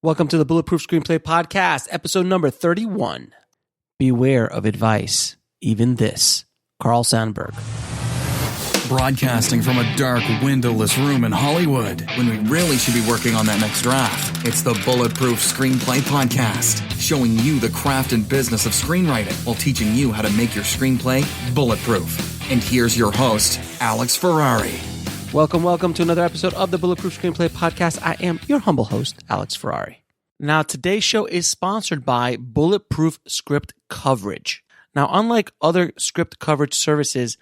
Welcome to the Bulletproof Screenplay Podcast, episode number 31. Beware of advice, even this. Carl Sandburg. Broadcasting from a dark, windowless room in Hollywood, when we really should be working on that next draft. It's the Bulletproof Screenplay Podcast, showing you the craft and business of screenwriting while teaching you how to make your screenplay bulletproof. And here's your host, Alex Ferrari. Welcome to another episode of the Bulletproof Screenplay Podcast. I am your humble host, Alex Ferrari. Now, today's show is sponsored by Bulletproof Script Coverage. Now, unlike other script coverage services,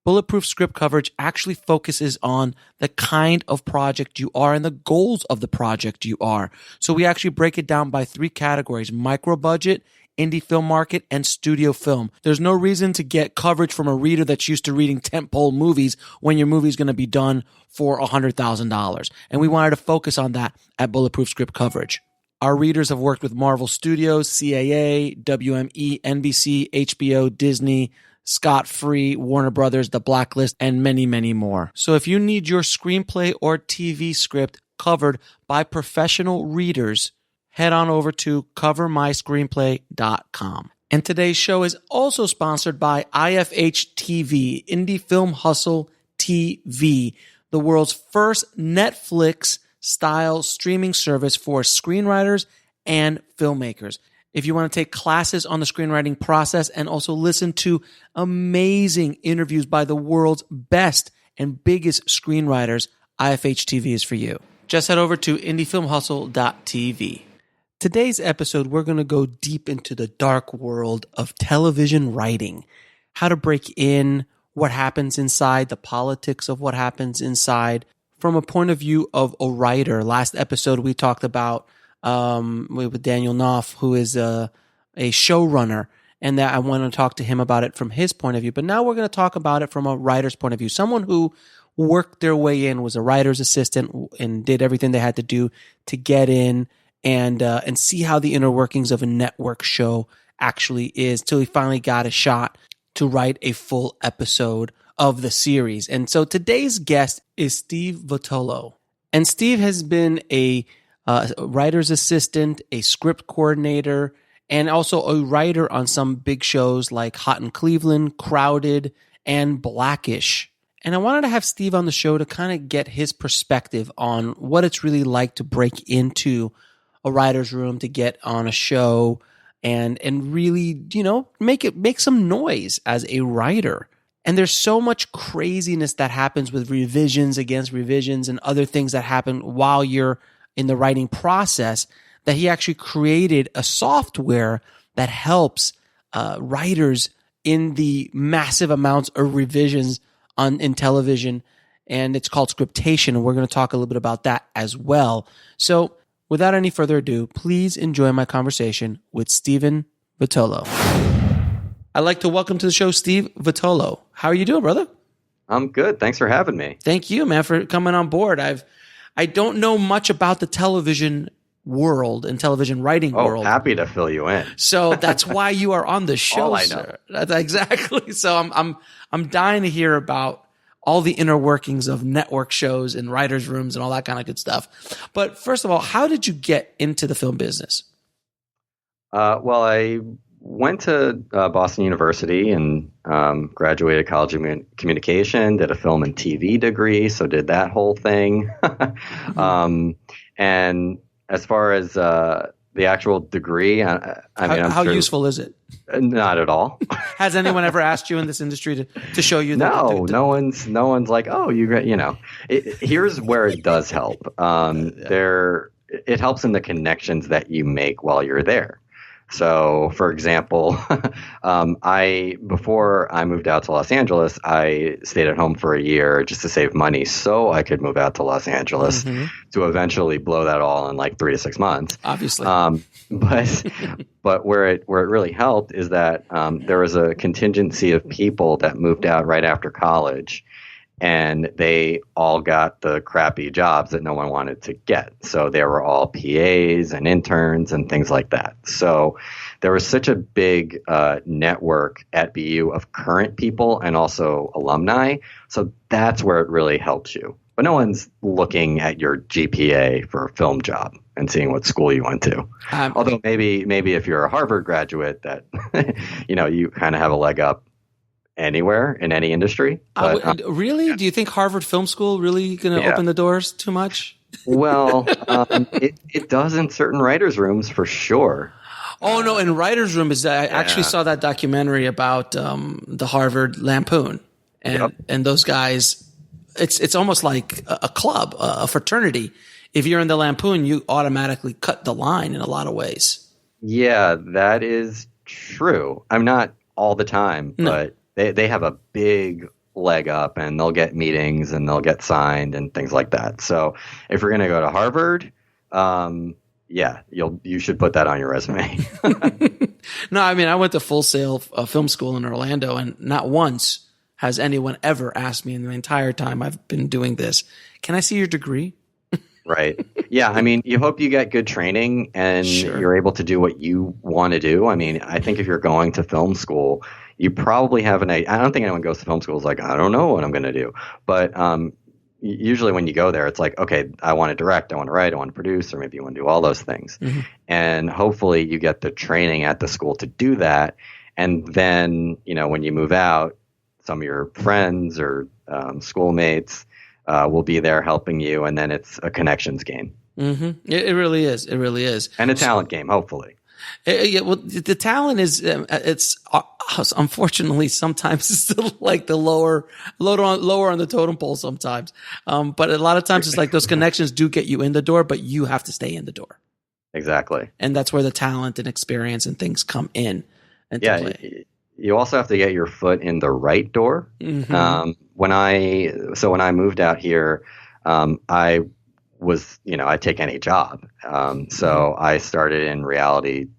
Bulletproof Script Coverage actually focuses on the kind of project you are and the goals of the project you are. So we actually break it down by three categories: micro budget, indie film market, and studio film. There's no reason to get coverage from a reader that's used to reading tentpole movies when your movie's going to be done for $100,000. And we wanted to focus on that at Bulletproof Script Coverage. Our readers have worked with Marvel Studios, CAA, WME, NBC, HBO, Disney, Scott Free, Warner Brothers, The Blacklist, and many, many more. So if you need your screenplay or TV script covered by professional readers, head on over to covermyscreenplay.com. And today's show is also sponsored by IFH TV, Indie Film Hustle TV, the world's first Netflix-style streaming service for screenwriters and filmmakers. If you want to take classes on the screenwriting process and also listen to amazing interviews by the world's best and biggest screenwriters, IFH TV is for you. Just head over to indiefilmhustle.tv. Today's episode, we're going to go deep into the dark world of television writing, how to break in, what happens inside, the politics of what happens inside, from a point of view of a writer. Last episode, we talked about with Daniel Knopf, who is a showrunner, and that I want to talk to him about it from his point of view. But now we're going to talk about it from a writer's point of view, someone who worked their way in, was a writer's assistant, and did everything they had to do to get in and see how the inner workings of a network show actually is, till he finally got a shot to write a full episode of the series. And so today's guest is Steve Vitolo. And Steve has been a writer's assistant, a script coordinator, and also a writer on some big shows like Hot in Cleveland, Crowded, and Blackish. And I wanted to have Steve on the show to kind of get his perspective on what it's really like to break into a writer's room, to get on a show and really, make some noise as a writer. And there's so much craziness that happens with revisions against revisions and other things that happen while you're in the writing process, that he actually created a software that helps writers in the massive amounts of revisions in television. And it's called Scriptation. And we're going to talk a little bit about that as well. So without any further ado, please enjoy my conversation with Steven Vitolo. I'd like to welcome to the show Steve Vitolo. How are you doing, brother? I'm good. Thanks for having me. Thank you, man, for coming on board. I don't know much about the television world and television writing world. Happy to fill you in. So that's why you are on the show, all I sir. That's exactly. So I'm dying to hear about all the inner workings of network shows and writers' rooms and all that kind of good stuff. But first of all, how did you get into the film business? Well, I went to Boston University and graduated College of Communication, did a film and TV degree, so did that whole thing. And as far as the actual degree, I'm how sure useful is it? Not at all. Has anyone ever asked you in this industry to show you that? No one's like, oh, here's where it does help. It helps in the connections that you make while you're there. So, for example, before I moved out to Los Angeles, I stayed at home for a year just to save money so I could move out to Los Angeles to eventually blow that all in like 3 to 6 months. Obviously. But where it really helped is that there was a contingency of people that moved out right after college, and they all got the crappy jobs that no one wanted to get. So they were all PAs and interns and things like that. So there was such a big network at BU of current people and also alumni. So that's where it really helps you. But no one's looking at your GPA for a film job and seeing what school you went to. Although maybe if you're a Harvard graduate, that you kind of have a leg up anywhere in any industry. But, really? Do you think Harvard Film School really going to open the doors too much? Well, it does in certain writers' rooms for sure. Oh no! In writers' room I actually saw that documentary about the Harvard Lampoon, and those guys. It's almost like a club, a fraternity. If you're in the Lampoon, you automatically cut the line in a lot of ways. Yeah, that is true. I'm not all the time, but they have a big leg up, and they'll get meetings and they'll get signed and things like that. So if you're going to go to Harvard, you should put that on your resume. No, I mean, I went to Full Sail Film School in Orlando, and not once has anyone ever asked me in the entire time I've been doing this, can I see your degree? Right. Yeah. I mean, you hope you get good training and you're able to do what you want to do. I mean, I think if you're going to film school, you probably have I don't think anyone goes to film school is like, I don't know what I'm going to do. But usually when you go there, it's like, okay, I want to direct, I want to write, I want to produce, or maybe you want to do all those things. Mm-hmm. And hopefully you get the training at the school to do that. And then, when you move out, some of your friends or schoolmates will be there helping you, and then it's a connections game. Mm-hmm. It really is. It really is, and a talent game, hopefully. Well, the talent is it's unfortunately sometimes it's like the lower on the totem pole sometimes, but a lot of times it's like those connections do get you in the door, but you have to stay in the door. Exactly, and that's where the talent and experience and things come in. Play. You also have to get your foot in the right door. Mm-hmm. When I moved out here, I was, I'd take any job. So I started in reality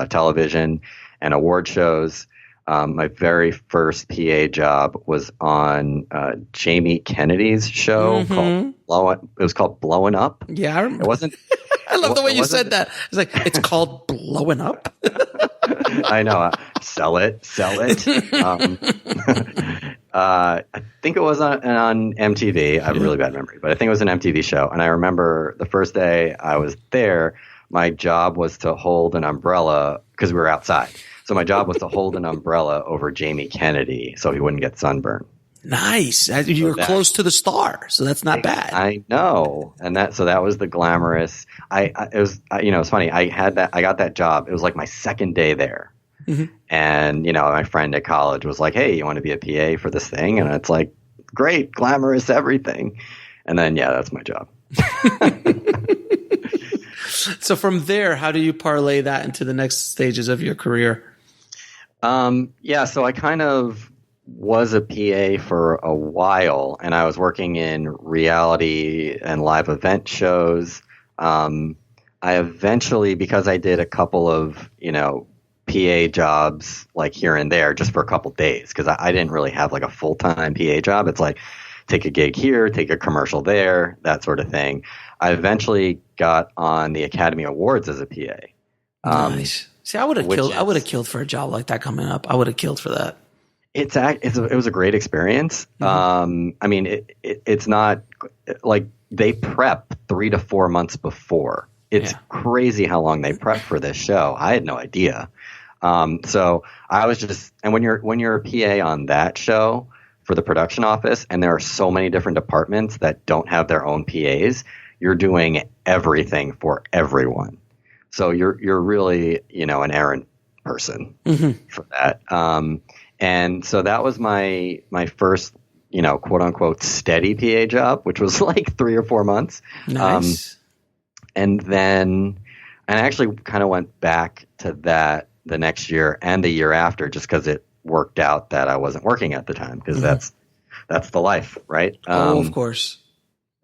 television and award shows. My very first PA job was on Jamie Kennedy's show called Blowing Up. Yeah, I remember. It wasn't. I love the way you said that. It's like, it's called Blowing Up. I know. Sell it. I think it was on MTV. I have a really bad memory, but I think it was an MTV show. And I remember the first day I was there, my job was to hold an umbrella because we were outside. So my job was to hold an umbrella over Jamie Kennedy so he wouldn't get sunburned. Nice. You were close to the star, so that's not bad. I know. And that was the glamorous. It's funny. I got that job. It was like my second day there. Mm-hmm. And, my friend at college was like, hey, you want to be a PA for this thing? And it's like, great, glamorous, everything. And then, that's my job. So from there, how do you parlay that into the next stages of your career? So I kind of was a PA for a while, and I was working in reality and live event shows. I eventually, because I did a couple of, PA jobs like here and there just for a couple days, because I didn't really have like a full-time PA job. It's like take a gig here, take a commercial there, that sort of thing. I eventually got on the Academy Awards as a PA. Nice. See, I would have killed. I would have killed for a job like that coming up. I would have killed for that. It was a great experience. Mm-hmm. I mean, it's not like they prep 3 to 4 months before. It's crazy how long they prep for this show. I had no idea. So I was and when you're a PA on that show for the production office, and there are so many different departments that don't have their own PAs, you're doing everything for everyone. So you're really, an errand person for that. And so that was my first, quote unquote steady PA job, which was like 3 or 4 months. Nice. And then I actually kind of went back to that the next year and the year after, just because it worked out that I wasn't working at the time, because that's the life, right? Of course.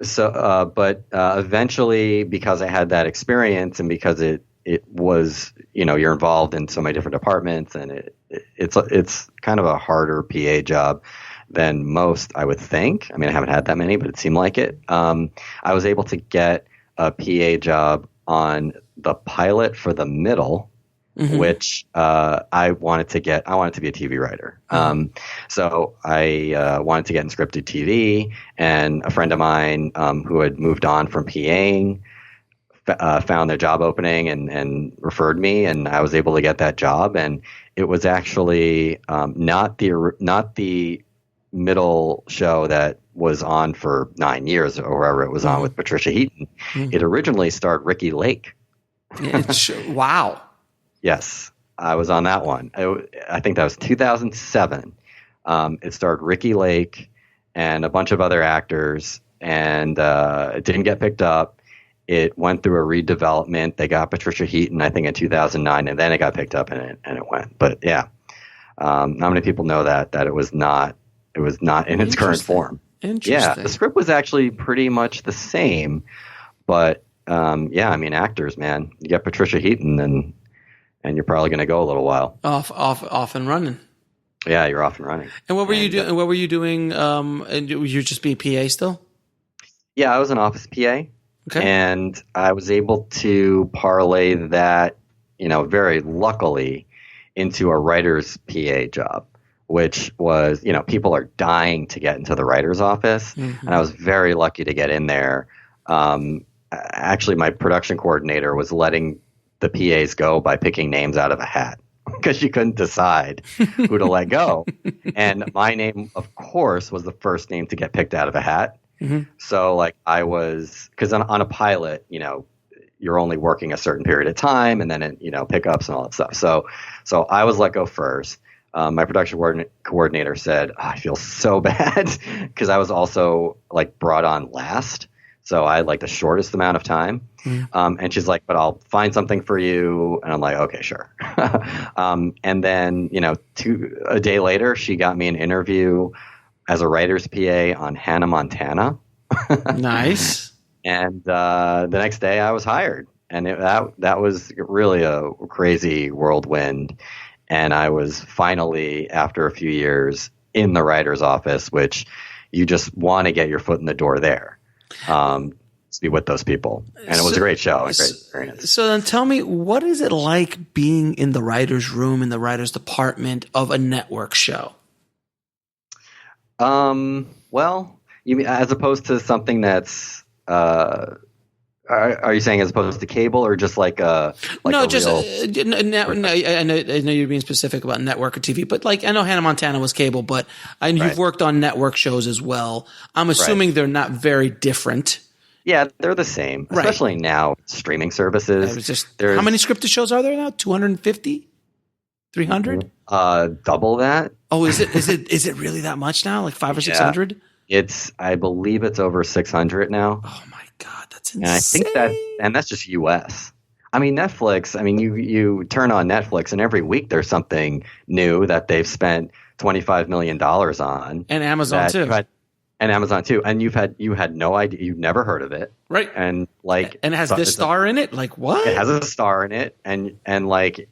So, but eventually, because I had that experience, and because it was, you're involved in so many different departments, and it's kind of a harder PA job than most, I would think. I mean, I haven't had that many, but it seemed like it. I was able to get a PA job on the pilot for The Middle, which I wanted to be a TV writer. So I wanted to get in scripted TV, and a friend of mine who had moved on from PAing found their job opening and referred me, and I was able to get that job. And it was actually not the middle show that was on for 9 years or wherever it was on with Patricia Heaton. It originally starred Ricky Lake. Wow. Yes, I was on that one. I think that was 2007. It starred Ricky Lake and a bunch of other actors, and it didn't get picked up. It went through a redevelopment. They got Patricia Heaton, I think, in 2009, and then it got picked up and it went. But yeah, not many people know that it was not in its current form. Interesting. Yeah, the script was actually pretty much the same, but yeah, I mean, actors, man, you get Patricia Heaton, and you're probably going to go a little while. Off and running. Yeah, you're off and running. And what were you doing? What were you doing? And you're just being PA still? Yeah, I was an office PA, and I was able to parlay that, very luckily, into a writer's PA job, which was, people are dying to get into the writer's office, and I was very lucky to get in there. Actually, my production coordinator was letting the PAs go by picking names out of a hat because she couldn't decide who to let go. And my name, of course, was the first name to get picked out of a hat. So because on a pilot, you're only working a certain period of time, and then pickups and all that stuff. So I was let go first. My production coordinator said, I feel so bad because I was also brought on last. So I had the shortest amount of time. And she's like, but I'll find something for you. And I'm like, okay, sure. And then, a day later, she got me an interview as a writer's PA on Hannah Montana. Nice. And the next day I was hired. And that was really a crazy whirlwind. And I was finally, after a few years, in the writer's office, which you just want to get your foot in the door there. To be with those people. And it was a great show. A great experience. So then tell me, what is it like being in the writer's room, in the writer's department of a network show? Well, you mean as opposed to something that's are you saying as opposed to cable, or just I know you're being specific about network or TV, but I know Hannah Montana was cable, but you've worked on network shows as well. I'm assuming they're not very different. Yeah, they're the same, especially now streaming services. How many scripted shows are there now? 250? 300? Double that. Oh, is it really that much now? 500 or 600? I believe it's over 600 now. Oh my God, that's insane. And I think that's just US. I mean, Netflix, you turn on Netflix and every week there's something new that they've spent $25 million on. And Amazon too. And Amazon too. And you had no idea, you've never heard of it. Right. And and it has this star in it? What? It has a star in it, and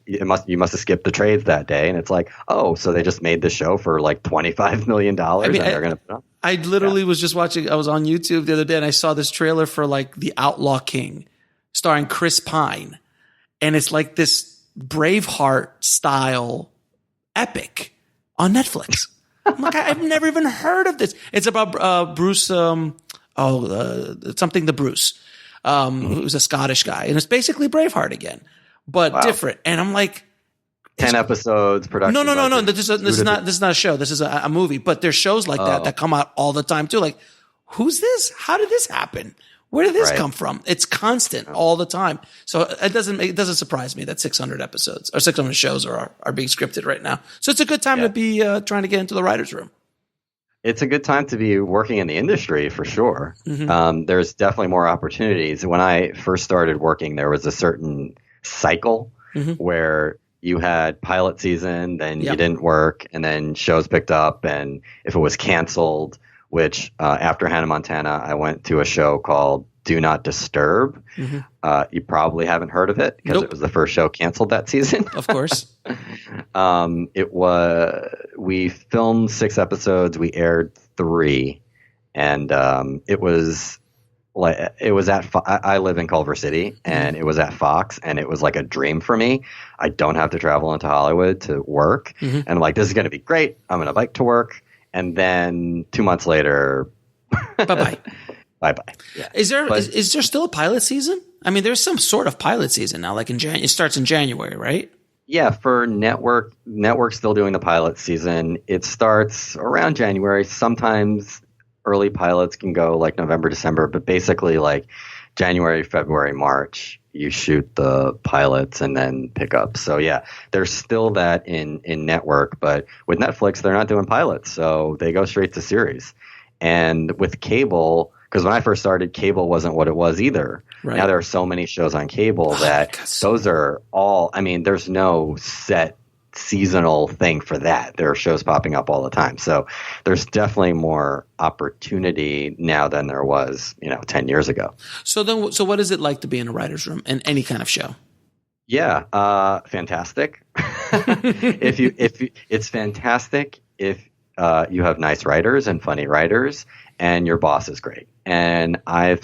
you must have skipped the trades that day, and it's so they just made the show for $25 million and they're gonna put it on. I literally was just watching, I was on YouTube the other day and I saw this trailer for the Outlaw King starring Chris Pine. And it's this Braveheart style epic on Netflix. I'm I've never even heard of this. It's about Bruce, something the Bruce, who's a Scottish guy. And it's basically Braveheart again, but different. And I'm 10 episodes, production. No. This is not a show. This is a movie. But there's shows like that come out all the time too. Who's this? How did this happen? Where did this come from? It's constant all the time. So it doesn't surprise me that 600 episodes or 600 shows are being scripted right now. So it's a good time to be trying to get into the writer's room. It's a good time to be working in the industry for sure. There's definitely more opportunities. When I first started working, there was a certain cycle where you had pilot season, then you didn't work, and then shows picked up, and if it was canceled, which after Hannah Montana, I went to a show called Do Not Disturb. You probably haven't heard of it because it was the first show canceled that season. Of course. We filmed 6 episodes, we aired 3, and it was like it was at I live in Culver City, and it was at Fox, and it was like a dream for me. I don't have to travel into Hollywood to work, and I'm like, this is going to be great. I'm going to bike to work, and then 2 months later, bye-bye. Bye-bye. Yeah. Is there still a pilot season? I mean, there's some sort of pilot season now, like it starts in January, right? Yeah, for network's still doing the pilot season. It starts around January. Sometimes early pilots can go like November, December, but basically like January, February, March, you shoot the pilots and then pick up. So yeah, there's still that in network, but with Netflix, they're not doing pilots. So they go straight to series. And with cable, because when I first started, cable wasn't what it was either. Right. Now there are so many shows on cable that those are all, I mean, there's no set seasonal thing for that. There are shows popping up all the time. So there's definitely more opportunity now than there was, 10 years ago. So what is it like to be in a writer's room in any kind of show? Yeah, fantastic. It's fantastic if you have nice writers and funny writers, and your boss is great. And I've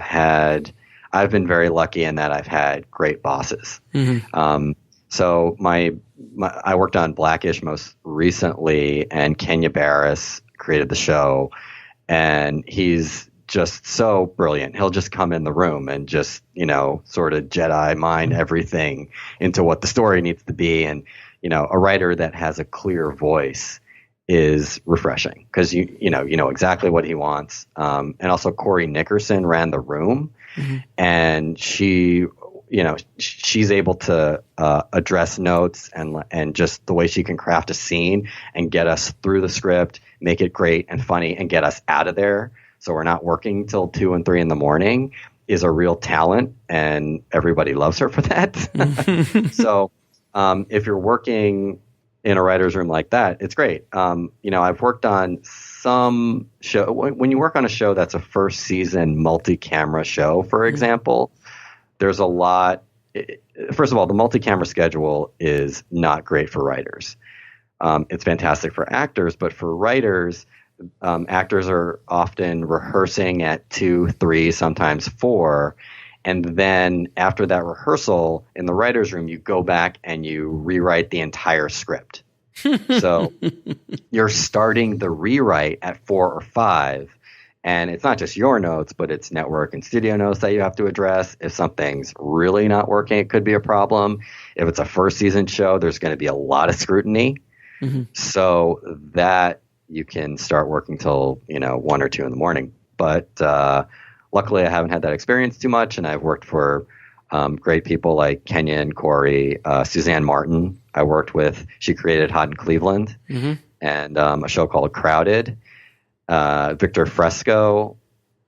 been very lucky in that I've had great bosses. So I worked on Blackish most recently, and Kenya Barris created the show, and he's just so brilliant. He'll just come in the room and just, sort of Jedi mind everything into what the story needs to be. And, a writer that has a clear voice is refreshing because you know exactly what he wants. And also Corey Nickerson ran the room, and she's able to address notes and just the way she can craft a scene and get us through the script, make it great and funny, and get us out of there so we're not working till 2 and 3 in the morning is a real talent, and everybody loves her for that. So if you're working in a writer's room like that, it's great. I've worked on some show. When you work on a show that's a first season multi-camera show, for example, there's a lot. First of all, the multi-camera schedule is not great for writers. It's fantastic for actors, but for writers, actors are often rehearsing at 2, 3, sometimes 4. And then after that rehearsal in the writer's room, you go back and you rewrite the entire script. So you're starting the rewrite at 4 or 5. And it's not just your notes, but it's network and studio notes that you have to address. If something's really not working, it could be a problem. If it's a first season show, there's going to be a lot of scrutiny. So that you can start working till, 1 or 2 in the morning. But luckily, I haven't had that experience too much, and I've worked for great people like Kenya and Corey. Suzanne Martin, I worked with. She created Hot in Cleveland and a show called Crowded. Victor Fresco,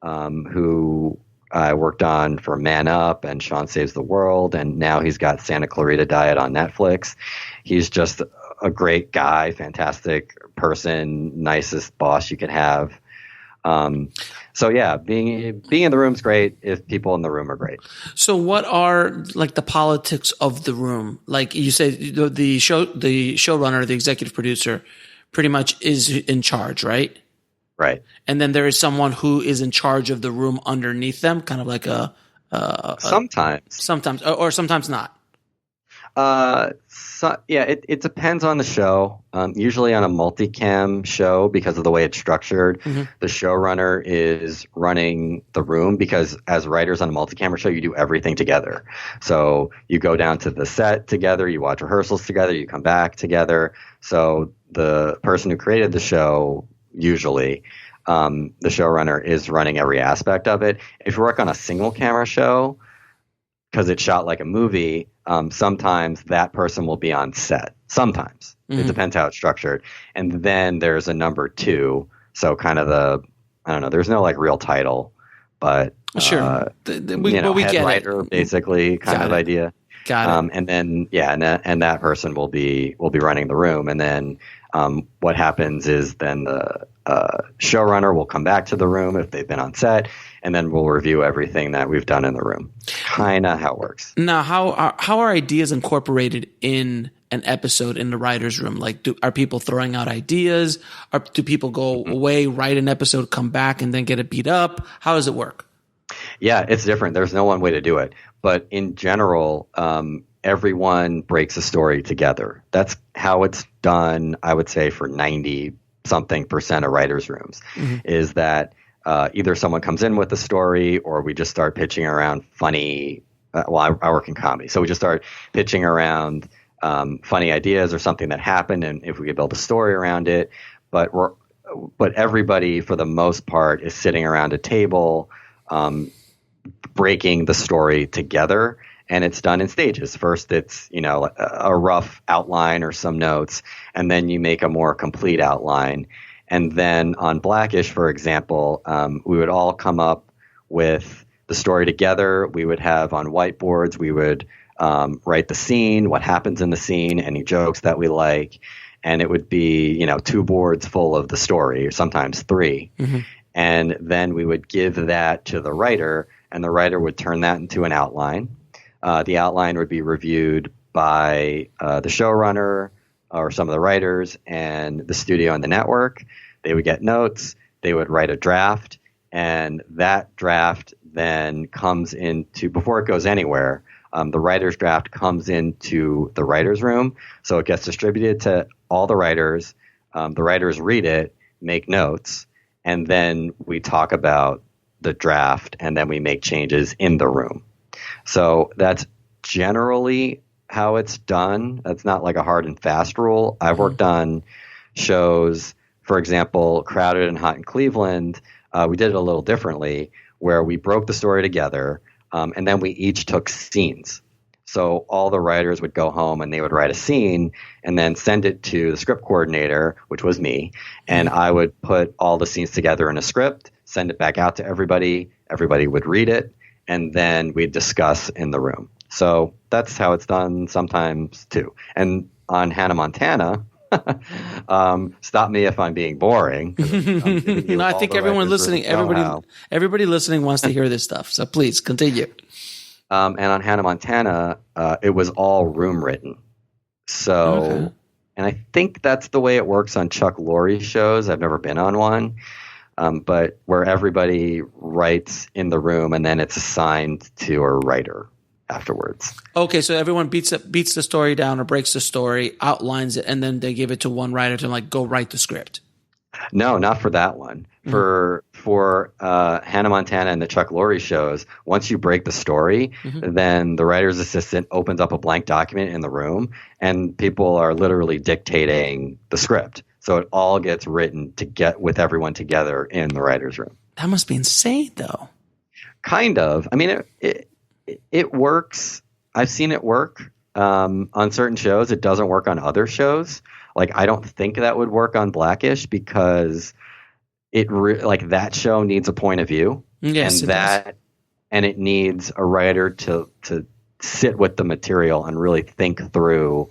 who I worked on for Man Up and Sean Saves the World, and now he's got Santa Clarita Diet on Netflix. He's just a great guy, fantastic person, nicest boss you could have. So yeah, being in the room is great if people in the room are great. So what are like the politics of the room? Like you say, the showrunner, the executive producer pretty much is in charge, right? Right. And then there is someone who is in charge of the room underneath them, kind of like sometimes or sometimes not. It depends on the show. Usually on a multicam show, because of the way it's structured, the showrunner is running the room, because as writers on a multi-camera show, you do everything together. So you go down to the set together, you watch rehearsals together, you come back together. So the person who created the show, usually, the showrunner is running every aspect of it. If you work on a single camera show, because it's shot like a movie, sometimes that person will be on set. Sometimes. It depends how it's structured. And then there's a number 2. So kind of there's no like real title, but sure. We head get writer, it. Basically kind of idea. Got it. And then, and that person will be running the room. And then what happens is then the showrunner will come back to the room if they've been on set, and then we'll review everything that we've done in the room. Kind of how it works. Now, how are ideas incorporated in an episode in the writer's room? Like, are people throwing out ideas? Do people go away, write an episode, come back, and then get it beat up? How does it work? Yeah, it's different. There's no one way to do it. But in general, everyone breaks a story together. That's how it's done, I would say, for 90 something percent of writers' rooms, is that either someone comes in with a story or we just start pitching around funny. I work in comedy, so we just start pitching around funny ideas or something that happened, and if we could build a story around it. But everybody, for the most part, is sitting around a table, breaking the story together, and it's done in stages. First, it's a rough outline or some notes, and then you make a more complete outline. And then on Blackish, for example, we would all come up with the story together. We would have on whiteboards, we would write the scene, what happens in the scene, any jokes that we like, and it would be 2 boards full of the story, or sometimes 3. And then we would give that to the writer, and the writer would turn that into an outline. The outline would be reviewed by the showrunner or some of the writers and the studio and the network. They would get notes. They would write a draft, and that draft then comes into, before it goes anywhere, the writer's draft comes into the writer's room. So it gets distributed to all the writers. The writers read it, make notes, and then we talk about the draft, and then we make changes in the room. So that's generally how it's done. That's not like a hard and fast rule. I've worked on shows, for example, Crowded and Hot in Cleveland. We did it a little differently, where we broke the story together, and then we each took scenes. So all the writers would go home and they would write a scene and then send it to the script coordinator, which was me, and I would put all the scenes together in a script, send it back out to everybody. Everybody would read it, and then we'd discuss in the room. So that's how it's done sometimes too. And on Hannah Montana, stop me if I'm being boring. No, I think everyone listening, everybody listening wants to hear this stuff. So please continue. And on Hannah Montana, it was all room written. So, and I think that's the way it works on Chuck Lorre's shows. I've never been on one, but where everybody writes in the room and then it's assigned to a writer afterwards. Okay, so everyone beats the story down or breaks the story, outlines it, and then they give it to one writer to go write the script. No, not for that one. For Hannah Montana and the Chuck Lorre shows, once you break the story, then the writer's assistant opens up a blank document in the room, and people are literally dictating the script. So it all gets written to get with everyone together in the writer's room. That must be insane, though. Kind of. I mean, it works. I've seen it work on certain shows. It doesn't work on other shows. I don't think that would work on Blackish because that show needs a point of view. Yes, and it needs a writer to sit with the material and really think through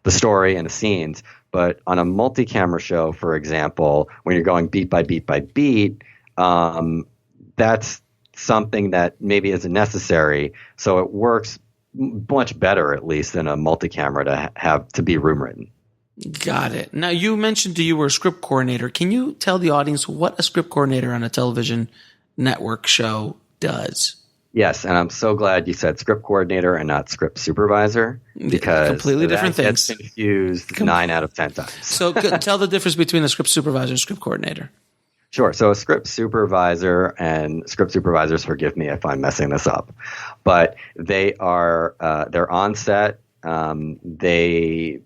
the story and the scenes. But on a multi-camera show, for example, when you're going beat by beat by beat, that's something that maybe isn't necessary. So it works much better, at least, than a multi-camera to be room written. Got it. Now, you mentioned you were a script coordinator. Can you tell the audience what a script coordinator on a television network show does? Yes, and I'm so glad you said script coordinator and not script supervisor, because completely different things. Gets confused 9 out of 10 times. So tell the difference between a script supervisor and script coordinator. Sure. So a script supervisor, and script supervisors, forgive me if I'm messing this up, but they're on set. They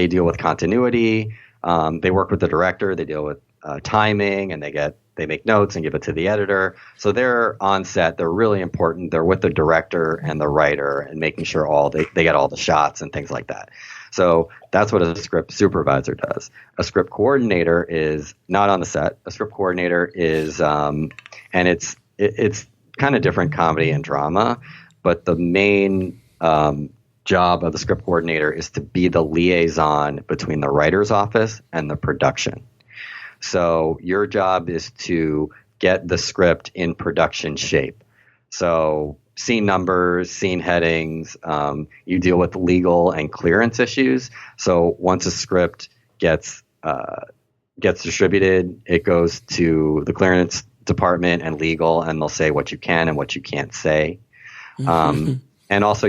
deal with continuity. They work with the director. They deal with timing, and they make notes and give it to the editor. So they're on set. They're really important. They're with the director and the writer and making sure they get all the shots and things like that. So that's what a script supervisor does. A script coordinator is not on the set. A script coordinator is, and it's kind of different, comedy and drama, but the main job of the script coordinator is to be the liaison between the writer's office and the production. So your job is to get the script in production shape. So scene numbers, scene headings, you deal with legal and clearance issues. So once a script gets distributed, it goes to the clearance department and legal, and they'll say what you can and what you can't say. And also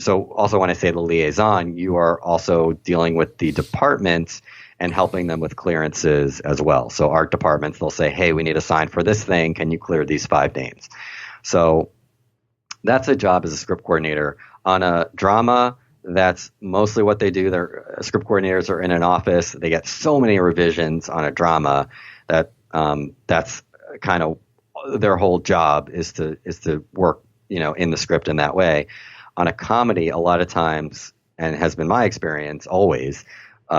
also when I say the liaison, you are also dealing with the departments and helping them with clearances as well. So art departments, they'll say, hey, we need a sign for this thing. Can you clear these 5 names? So that's a job as a script coordinator. On a drama, that's mostly what they do. Their script coordinators are in an office. They get so many revisions on a drama that that's kind of their whole job is to work, in the script in that way. On a comedy, a lot of times, and has been my experience always,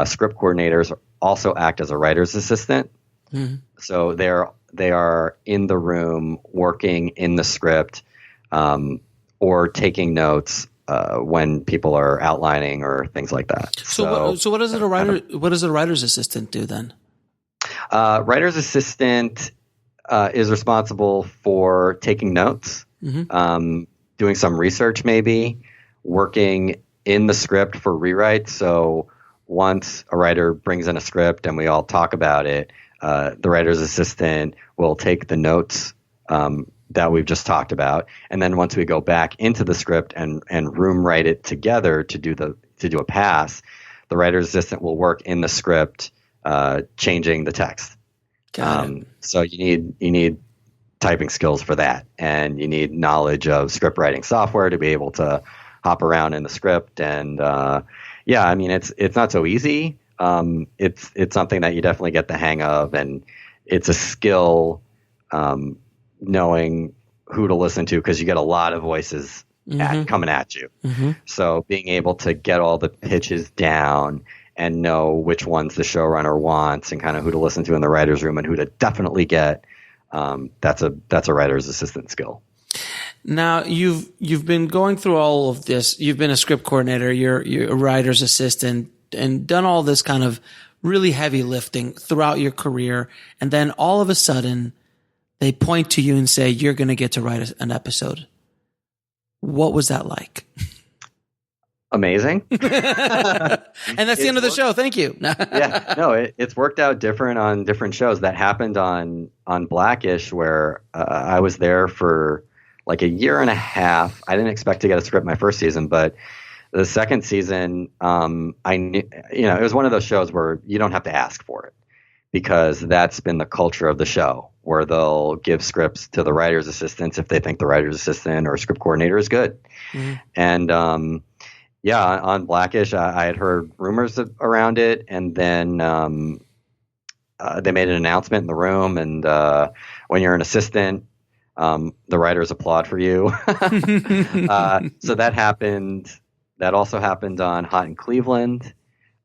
script coordinators also act as a writer's assistant. Mm-hmm. So they are in the room working in the script, or taking notes when people are outlining or things like that. So what does a writer's assistant do then? Writer's assistant is responsible for taking notes, doing some research, maybe working in the script for rewrites. So once a writer brings in a script and we all talk about it, the writer's assistant will take the notes that we've just talked about, and then once we go back into the script and room write it together to do a pass, the writer's assistant will work in the script, changing the text. So you need typing skills for that, and you need knowledge of script writing software to be able to hop around in the script. And it's not so easy. It's something that you definitely get the hang of, and it's a skill. Knowing who to listen to, because you get a lot of voices coming at you. So being able to get all the pitches down and know which ones the showrunner wants and kind of who to listen to in the writer's room and who to definitely get, that's a writer's assistant skill. Now you've been going through all of this. You've been a script coordinator, you're a writer's assistant, and done all this kind of really heavy lifting throughout your career. And then all of a sudden, they point to you and say, you're going to get to write an episode. What was that like? Amazing. And that's the end of the show. Thank you. It's worked out different on different shows. That happened on Blackish, where I was there for like a year and a half. I didn't expect to get a script my first season, but the second season, I knew, it was one of those shows where you don't have to ask for it, because that's been the culture of the show, where they'll give scripts to the writer's assistants if they think the writer's assistant or script coordinator is good. And on Blackish, I had heard rumors around it, and then they made an announcement in the room, and when you're an assistant, the writers applaud for you. So that happened. That also happened on Hot in Cleveland,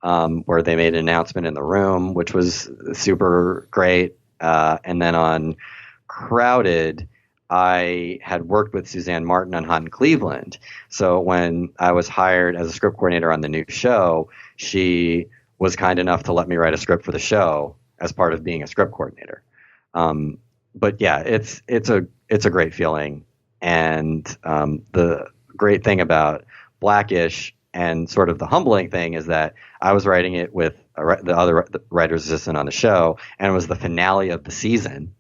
where they made an announcement in the room, which was super great. And then on Crowded, I had worked with Suzanne Martin on Hot in Cleveland. So when I was hired as a script coordinator on the new show, she was kind enough to let me write a script for the show as part of being a script coordinator. But yeah, it's a great feeling. And the great thing about Blackish, and sort of the humbling thing, is that I was writing it with the other writer's assistant on the show, and it was the finale of the season.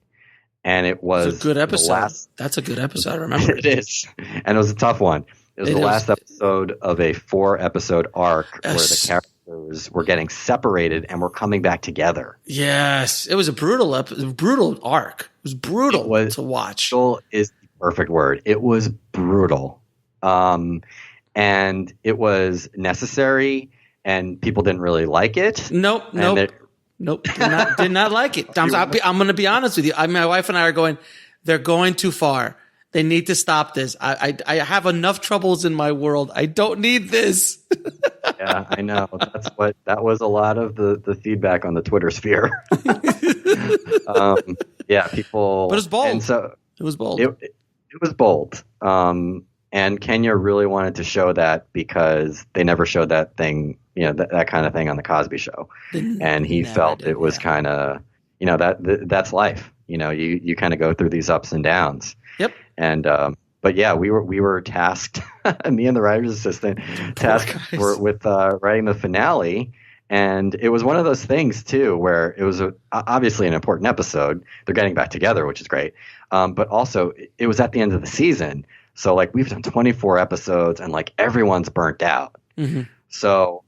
And it was a good episode. That's a good episode. I remember it is. And it was a tough one. It was the last episode of a 4-episode arc where the characters were getting separated and were coming back together. Yes. It was a brutal arc. It was brutal to watch. Brutal is the perfect word. It was brutal. And it was necessary, and people didn't really like it. Nope. Did not like it. I'm going to be honest with you. My wife and I are going, they're going too far. They need to stop this. I have enough troubles in my world. I don't need this. Yeah, I know. That was a lot of the feedback on the Twitter sphere. People. But it was bold. And so it was bold. It was bold. And Kenya really wanted to show that, because they never showed that thing, that kind of thing on the Cosby Show. And he felt it was kind of, that's life. You kind of go through these ups and downs. Yep. And, but yeah, we were tasked, me and the writer's assistant, tasked with writing the finale. And it was one of those things too, where it was obviously an important episode. They're getting back together, which is great. But also it was at the end of the season. So like we've done 24 episodes and like everyone's burnt out. Mm-hmm. So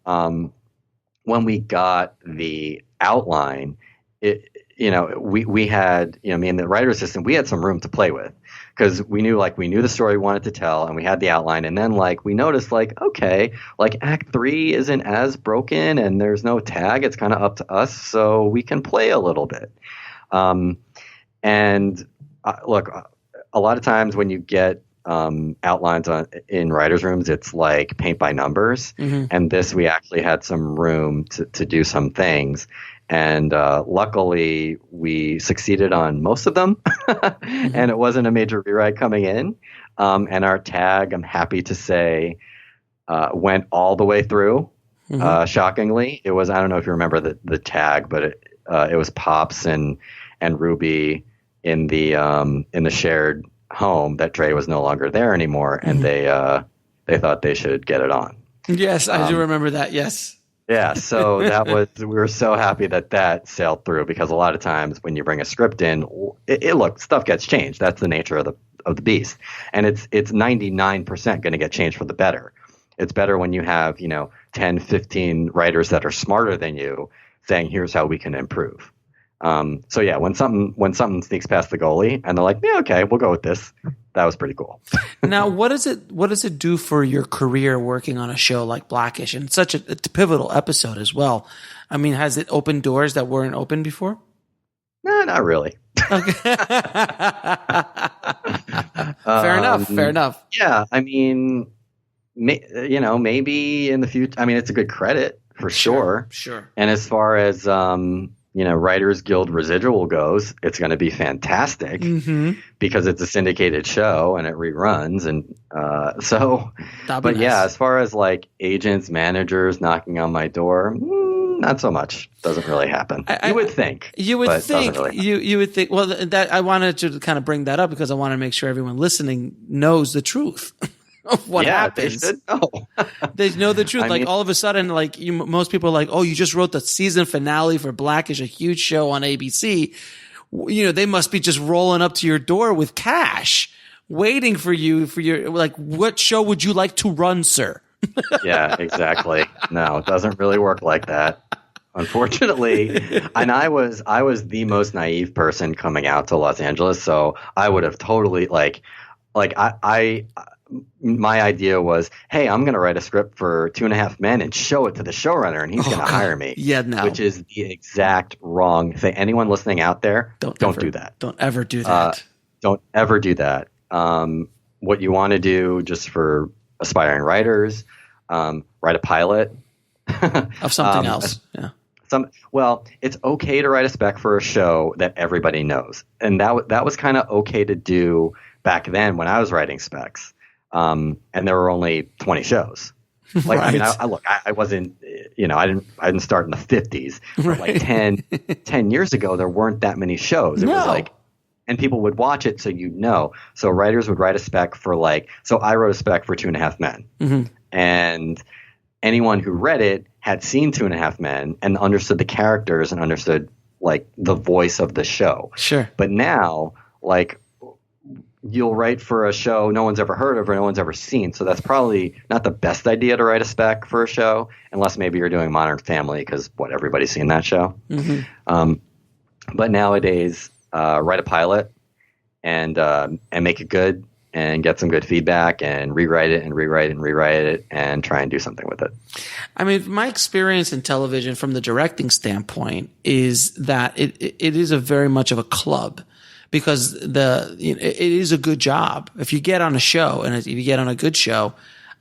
when we got the outline, we had, me and the writer assistant, we had some room to play with because we knew the story we wanted to tell and we had the outline. And then like we noticed like, okay, like act 3 isn't as broken and there's no tag. It's kind of up to us. So we can play a little bit. Look, a lot of times when you get outlines in writers' rooms, it's like paint by numbers. Mm-hmm. And this, we actually had some room to do some things. And luckily, we succeeded on most of them, Mm-hmm. and it wasn't a major rewrite coming in. And our tag, I'm happy to say, went all the way through. Mm-hmm. Shockingly, it was, I don't know if you remember the tag, but it was Pops and Ruby in the shared home that Dre was no longer there anymore, and Mm-hmm. they thought they should get it on. Yes, I do remember that. Yes. Yeah, so we were so happy that sailed through, because a lot of times when you bring a script in, stuff gets changed. That's the nature of the beast, and it's 99% going to get changed for the better. It's better when you have 10, 15 writers that are smarter than you saying, "Here's how we can improve." So yeah, when something sneaks past the goalie and they're like, "Yeah, okay, we'll go with this," that was pretty cool. Now, what does it do for your career working on a show like Blackish, and such a pivotal episode as well? I mean, has it opened doors that weren't open before? No, not really. Okay. Fair enough. Yeah, I mean, maybe in the future. I mean, it's a good credit for sure. Sure. And as far as Writers Guild Residual goes, it's going to be fantastic Mm-hmm. because it's a syndicated show and it reruns, and so. But nice. yeah, as far as like agents, managers knocking on my door, not so much. Doesn't really happen. You would think. You would think. Really you would think. Well, that I wanted to kind of bring that up because I want to make sure everyone listening knows the truth of what happens. They should know. They know the truth. I like mean, all of a sudden, like most people are like, "Oh, you just wrote the season finale for Blackish, a huge show on ABC." They must be just rolling up to your door with cash, waiting for you for your like. What show would you like to run, sir? Yeah, exactly. No, it doesn't really work like that, unfortunately. And I was the most naive person coming out to Los Angeles, so I would have totally my idea was, hey, I'm going to write a script for 2.5 Men and show it to the showrunner, and he's going to hire me. Yeah, no. Which is the exact wrong thing. Anyone listening out there, don't do that. Don't ever do that. Don't ever do that. What you want to do, just for aspiring writers, write a pilot. Of something else. Yeah. It's okay to write a spec for a show that everybody knows. And that was kind of okay to do back then when I was writing specs. And there were only 20 shows. Like, Right. I mean, I wasn't, I didn't start in the 50s. But like 10 years ago, there weren't that many shows. It was like, and people would watch it, so you'd know. So writers would write a spec for so I wrote a spec for 2.5 Men. Mm-hmm. And anyone who read it had seen 2.5 Men and understood the characters and understood like the voice of the show. Sure. But now, like, you'll write for a show no one's ever heard of or no one's ever seen. So that's probably not the best idea to write a spec for a show, unless maybe you're doing Modern Family, because everybody's seen that show. Mm-hmm. But nowadays, write a pilot and make it good and get some good feedback and rewrite it and try and do something with it. I mean, my experience in television from the directing standpoint is that it is a very much of a club. Because it is a good job. If you get on a show, and if you get on a good show,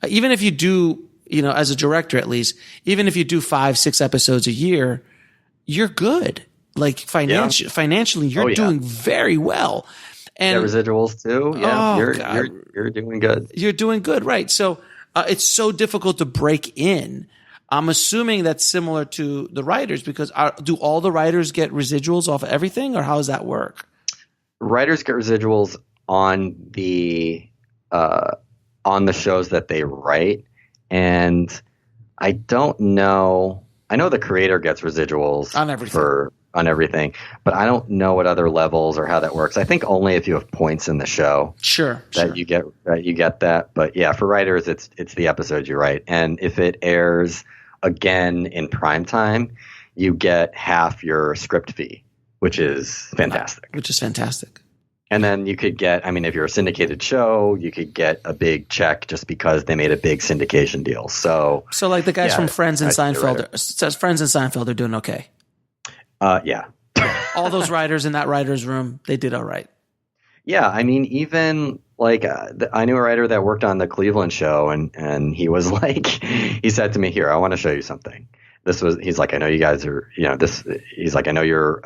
even if you do, as a director at least, even if you do 5-6 episodes a year, you're good. Like financially, you're doing very well. And residuals too. Yeah, you're doing good. You're doing good, right? So it's so difficult to break in. I'm assuming that's similar to the writers, because do all the writers get residuals off of everything, or how does that work? Writers get residuals on the shows that they write, and I don't know I know the creator gets residuals On everything. on everything, but I don't know what other levels or how that works. I think only if you have points in the show, Sure. you get that. But yeah, for writers, it's the episode you write, and if it airs again in prime time, you get half your script fee, which is fantastic. And then you could get, I mean, if you're a syndicated show, you could get a big check just because they made a big syndication deal. So like the guys from Friends and Seinfeld are doing okay. Yeah. All those writers in that writer's room, they did all right. Yeah, I mean, even like I knew a writer that worked on the Cleveland show, and he was like, he said to me, "Here, I want to show you something." He's like, "I know you guys are, he's like, I know you're,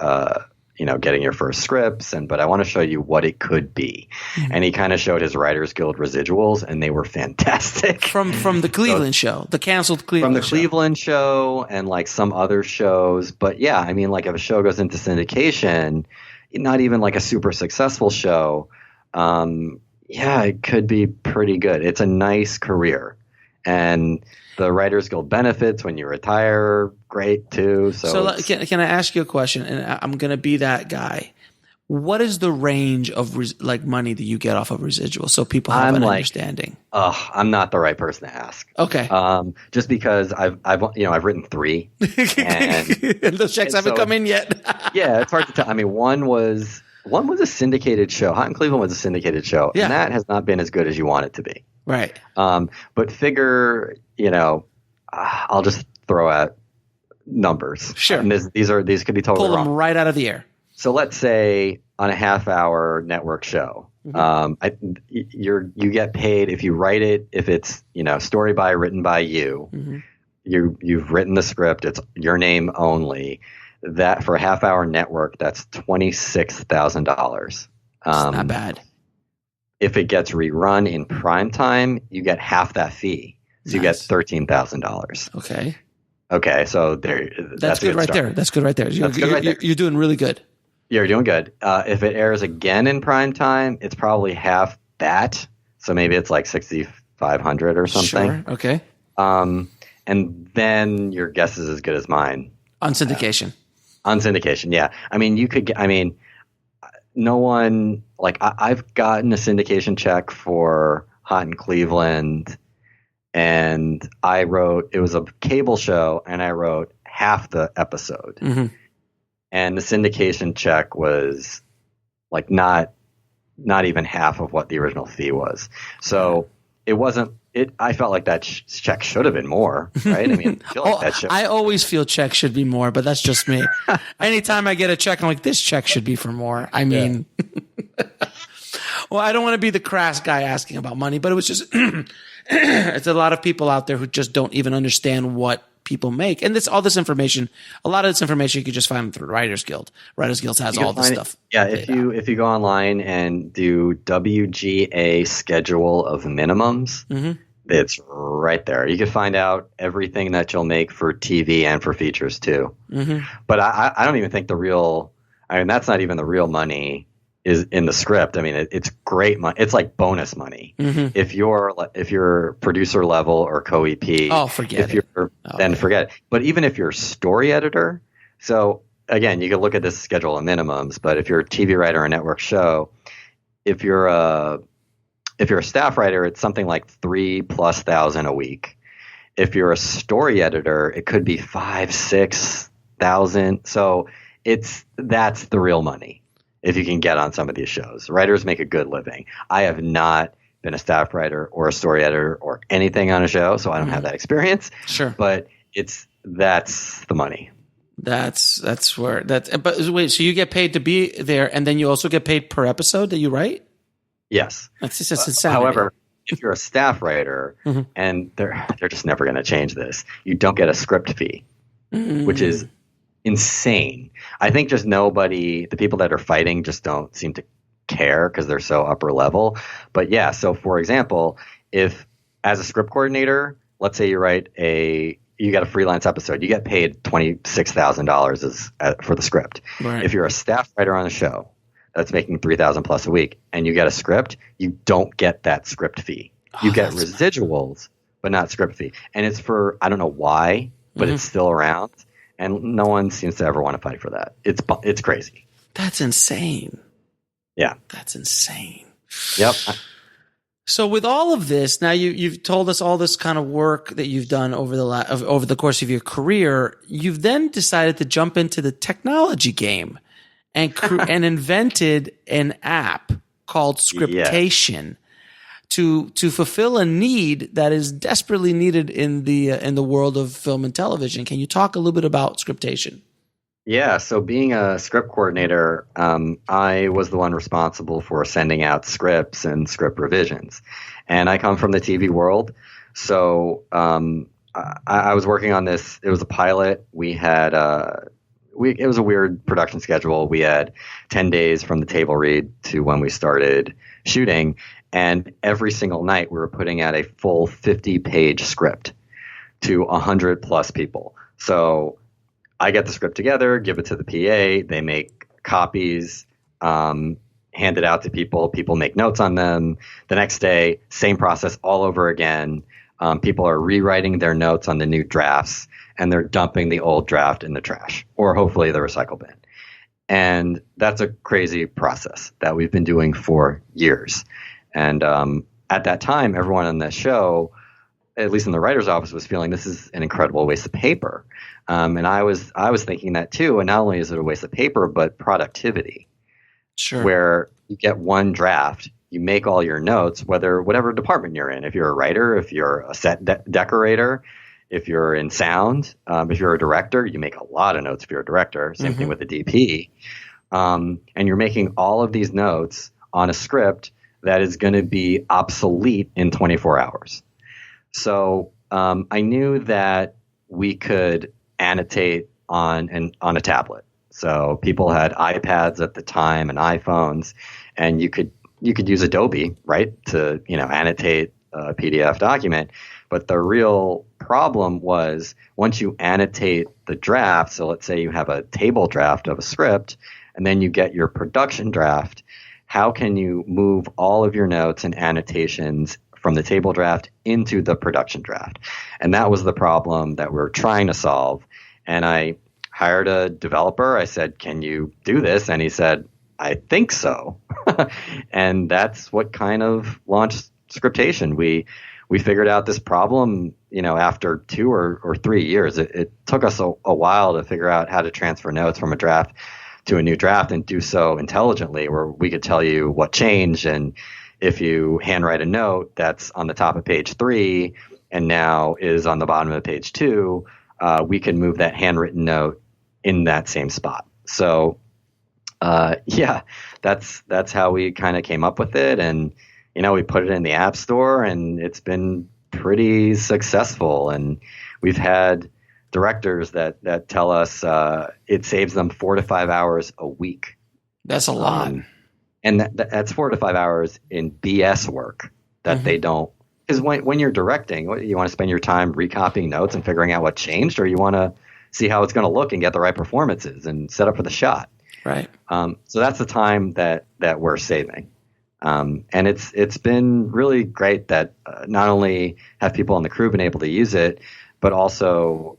getting your first scripts, but I want to show you what it could be." Mm-hmm. And he kind of showed his Writers Guild residuals, and they were fantastic. From the Cleveland show, the canceled Cleveland show. From the Cleveland show and like some other shows. But yeah, I mean, like if a show goes into syndication, not even like a super successful show, it could be pretty good. It's a nice career. And the Writers Guild benefits when you retire, great too. So can I ask you a question? And I'm going to be that guy. What is the range of money that you get off of residuals, so people have an understanding? I'm not the right person to ask. Okay. Just because I've written 3, and those checks haven't come in yet. Yeah, it's hard to tell. I mean, one was a syndicated show. Hot in Cleveland was a syndicated show, and that has not been as good as you want it to be. Right. But figure, I'll just throw out numbers. Sure. And these could be totally pull them wrong. right out of the air. So let's say on a half-hour network show, you get paid if you write it. If it's story by written by you, you've written the script. It's your name only. That for a half-hour network, that's $26,000. Not bad. If it gets rerun in prime time, you get half that fee. So you get $13,000. Okay. Okay, so that's good right there. That's good right there. You're doing really good. You're doing good. If it airs again in prime time, it's probably half that. So maybe it's like $6,500 or something. Sure. Okay. And then your guess is as good as mine. On syndication. On syndication, yeah. I mean, you could get. I mean, no one like I've gotten a syndication check for Hot in Cleveland, and it was a cable show, and I wrote half the episode. Mm-hmm. And the syndication check was like not even half of what the original fee was. So it wasn't. I felt like that check should have been more, right? I mean, I feel like that I always feel checks should be more, but that's just me. Anytime I get a check, I'm like, this check should be for more. I mean, well, I don't want to be the crass guy asking about money, but it was just, it's a lot of people out there who just don't even understand what people make. And a lot of this information you could just find through Writers Guild. Writers Guild has all this stuff. Yeah, if you go online and do WGA schedule of minimums, it's right there. You can find out everything that you'll make for TV and for features too. Mm-hmm. But I don't even think that's not even the real money is in the script. I mean, it's great money. It's like bonus money. Mm-hmm. If you're producer level or co-EP, forget it. But even if you're story editor, so again, you can look at this schedule of minimums. But if you're a TV writer or a network show, if you're a staff writer, it's something like $3,000+ a week. If you're a story editor, it could be $5,000-6,000. So that's the real money. If you can get on some of these shows, writers make a good living. I have not been a staff writer or a story editor or anything on a show, so I don't have that experience. Sure, but that's the money. But wait, so you get paid to be there, and then you also get paid per episode that you write? Yes. That's just insanity. However, if you're a staff writer, and they're just never going to change this, you don't get a script fee, which is insane. I think just the people that are fighting just don't seem to care because they're so upper level. But yeah, so for example, if as a script coordinator, let's say you got a freelance episode, you get paid $26,000 for the script. Right. If you're a staff writer on a show that's making $3,000+ a week and you get a script, you don't get that script fee. You get residuals, but not script fee. And it's for, I don't know why. but it's still around, and no one seems to ever want to fight for that. It's crazy. That's insane. Yeah. That's insane. Yep. So with all of this, now you've told us all this kind of work that you've done over the course of your career. You've then decided to jump into the technology game and and invented an app called Scriptation to fulfill a need that is desperately needed in the world of film and television. Can you talk a little bit about Scriptation? Yeah, so being a script coordinator, I was the one responsible for sending out scripts and script revisions. And I come from the TV world, so I was working on this. It was a pilot. We had it was a weird production schedule. We had 10 days from the table read to when we started shooting, and every single night we were putting out a full 50-page script to 100 plus people. So I get the script together, give it to the PA. They make copies, hand it out to people. People make notes on them. The next day, same process all over again. People are rewriting their notes on the new drafts, and they're dumping the old draft in the trash or hopefully the recycle bin. And that's a crazy process that we've been doing for years. And at that time, everyone on the show, at least in the writer's office, was feeling this is an incredible waste of paper. And I was thinking that too. And not only is it a waste of paper, but productivity. Sure. Where you get one draft, you make all your notes, whatever department you're in. If you're a writer, if you're a set decorator, if you're in sound, if you're a director, you make a lot of notes if you're a director. Same thing with the DP. And you're making all of these notes on a script that is going to be obsolete in 24 hours. So I knew that we could annotate on a tablet. So people had iPads at the time and iPhones, and you could use Adobe, right, to annotate a PDF document. But the real problem was once you annotate the draft, so let's say you have a table draft of a script, and then you get your production draft, how can you move all of your notes and annotations from the table draft into the production draft? And that was the problem that we're trying to solve. And I hired a developer. I said, "Can you do this?" And he said, "I think so." And that's what kind of launched Scriptation. We figured out this problem, after 2 or 3 years. It took us a while to figure out how to transfer notes from a draft to a new draft and do so intelligently, where we could tell you what changed. And if you handwrite a note that's on the top of page 3 and now is on the bottom of page 2, we can move that handwritten note in that same spot. So, that's how we kind of came up with it. And, we put it in the App Store, and it's been pretty successful. And we've had directors that tell us it saves them 4 to 5 hours a week. That's a lot. And that's 4 to 5 hours in BS work that they don't. Because when you're directing, you want to spend your time recopying notes and figuring out what changed, or you want to see how it's going to look and get the right performances and set up for the shot. Right. So that's the time that we're saving. And it's been really great that not only have people on the crew been able to use it, but also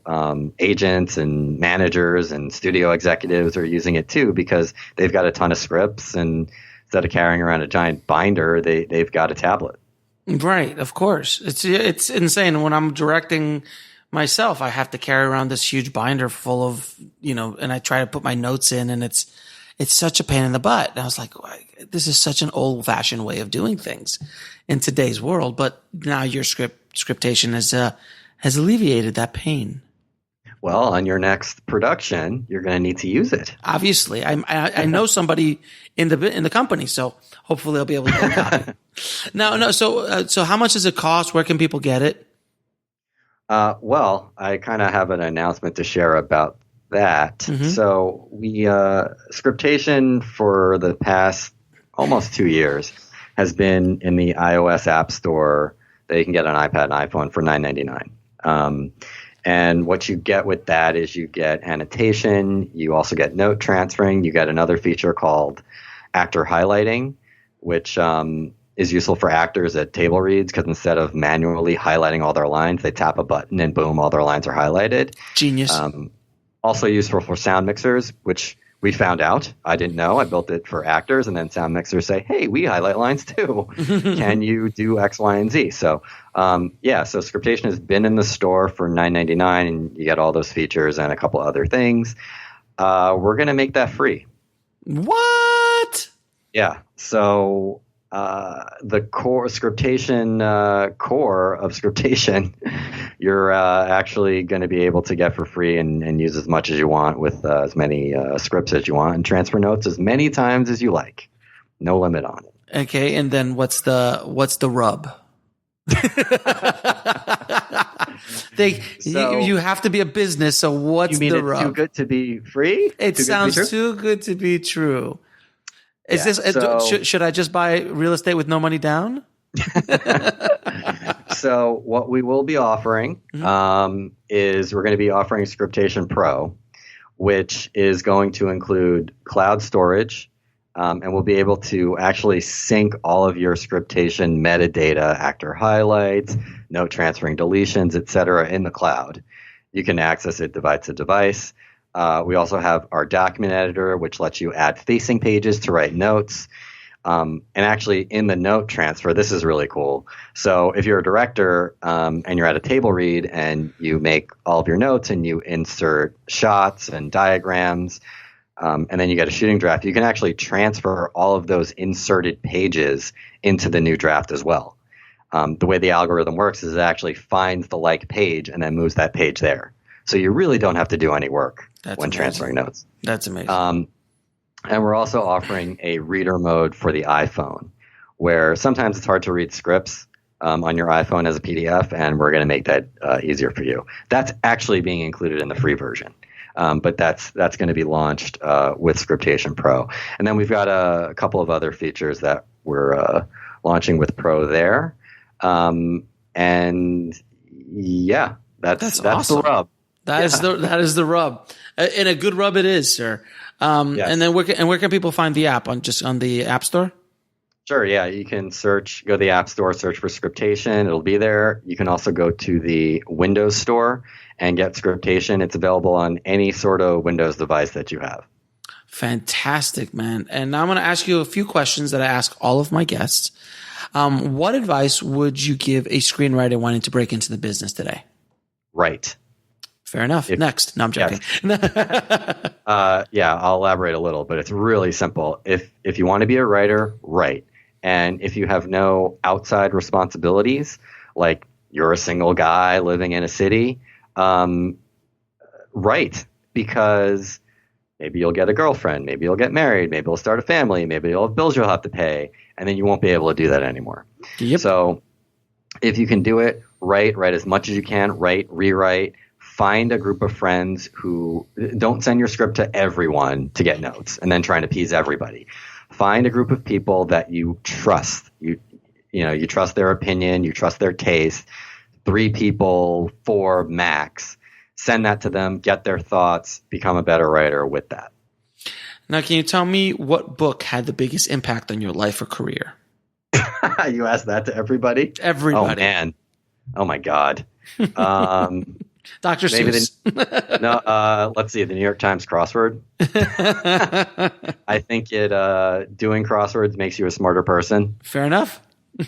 agents and managers and studio executives are using it too, because they've got a ton of scripts, and instead of carrying around a giant binder, they've got a tablet. Right, of course. It's insane. When I'm directing myself, I have to carry around this huge binder full of, and I try to put my notes in, and it's such a pain in the butt. And I was like, this is such an old-fashioned way of doing things in today's world. But now your Scriptation has alleviated that pain. Well, on your next production, you're going to need to use it. Obviously, I know somebody in the company, so hopefully I'll be able to get a copy. No. So how much does it cost? Where can people get it? Well, I kind of have an announcement to share about that. So we Scriptation for the past almost 2 years has been in the iOS App Store that you can get on iPad and iPhone for $9.99. And what you get with that is you get annotation, you also get note transferring, you get another feature called actor highlighting, which is useful for actors at table reads because instead of manually highlighting all their lines, they tap a button and boom, all their lines are highlighted. Genius. Also useful for sound mixers, which we found out. I didn't know. I built it for actors, and then sound mixers say, hey, we highlight lines too. Can you do X, Y, and Z? So, so Scriptation has been in the store for $9.99, and you get all those features and a couple other things. We're going to make that free. What? Yeah. So the core Scriptation core of Scriptation, you're actually going to be able to get for free and use as much as you want with as many scripts as you want and transfer notes as many times as you like. No limit on it. Okay, and then what's the rub? You have to be a business, so what's the rub? Too good to be free? It sounds too good to be true. Is this should I just buy real estate with no money down? So what we will be offering is we're going to be offering Scriptation Pro, which is going to include cloud storage, and we'll be able to actually sync all of your Scriptation metadata, actor highlights, note transferring deletions, etc. in the cloud. You can access it device to device. We also have our document editor, which lets you add facing pages to write notes. And actually in the note transfer, this is really cool. So if you're a director and you're at a table read and you make all of your notes and you insert shots and diagrams, and then you get a shooting draft, you can actually transfer all of those inserted pages into the new draft as well. The way the algorithm works is it actually finds the like page and then moves that page there. So you really don't have to do any work when transferring notes. That's amazing. And we're also offering a reader mode for the iPhone, where sometimes it's hard to read scripts on your iPhone as a PDF, and we're going to make that easier for you. That's actually being included in the free version, but that's going to be launched with Scriptation Pro. And then we've got a couple of other features that we're launching with Pro there. And yeah, that's awesome. the rub. That is the rub, and a good rub it is, sir. Yes. And then where can people find the app on the App Store? Sure. Yeah, you can go to the App Store, search for Scriptation. It'll be there. You can also go to the Windows Store and get Scriptation. It's available on any sort of Windows device that you have. Fantastic, man. And now I'm going to ask you a few questions that I ask all of my guests. What advice would you give a screenwriter wanting to break into the business today? Right. Fair enough. Next. No, I'm joking. Yes. I'll elaborate a little, but it's really simple. If you want to be a writer, write. And if you have no outside responsibilities, like you're a single guy living in a city, write. Because maybe you'll get a girlfriend, maybe you'll get married, maybe you'll start a family, maybe you'll have bills you'll have to pay, and then you won't be able to do that anymore. Yep. So if you can do it, write as much as you can, rewrite. Find a group of friends who don't send your script to everyone to get notes and then try and appease everybody. Find a group of people that you trust. You trust their opinion, you trust their taste. 3 people, 4 max. Send that to them, get their thoughts, become a better writer with that. Now, can you tell me what book had the biggest impact on your life or career? You asked that to everybody? Everybody. Oh, man. Oh, my God. Dr. Seuss. Let's see, the New York Times crossword. I think doing crosswords makes you a smarter person. Fair enough.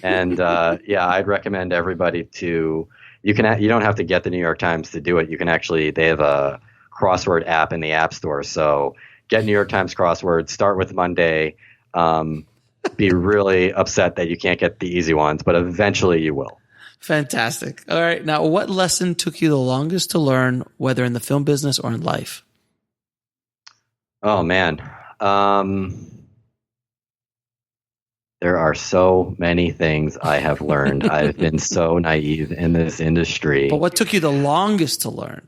And I'd recommend everybody to. You don't have to get the New York Times to do it. You can they have a crossword app in the App Store. So get New York Times crosswords. Start with Monday. Be really upset that you can't get the easy ones, but eventually you will. Fantastic. All right. Now, what lesson took you the longest to learn, whether in the film business or in life? Oh, man. There are so many things I have learned. I've been so naive in this industry. But what took you the longest to learn?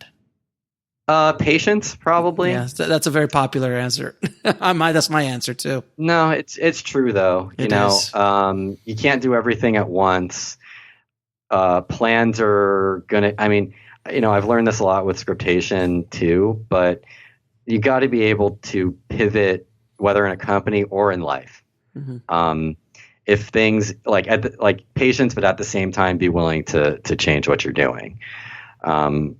Patience, probably. Yeah, that's a very popular answer. That's my answer too. No, it's true though. You can't do everything at once. Plans are gonna. I've learned this a lot with Scriptation too. But you got to be able to pivot, whether in a company or in life. Mm-hmm. if things like patience, but at the same time be willing to change what you're doing. And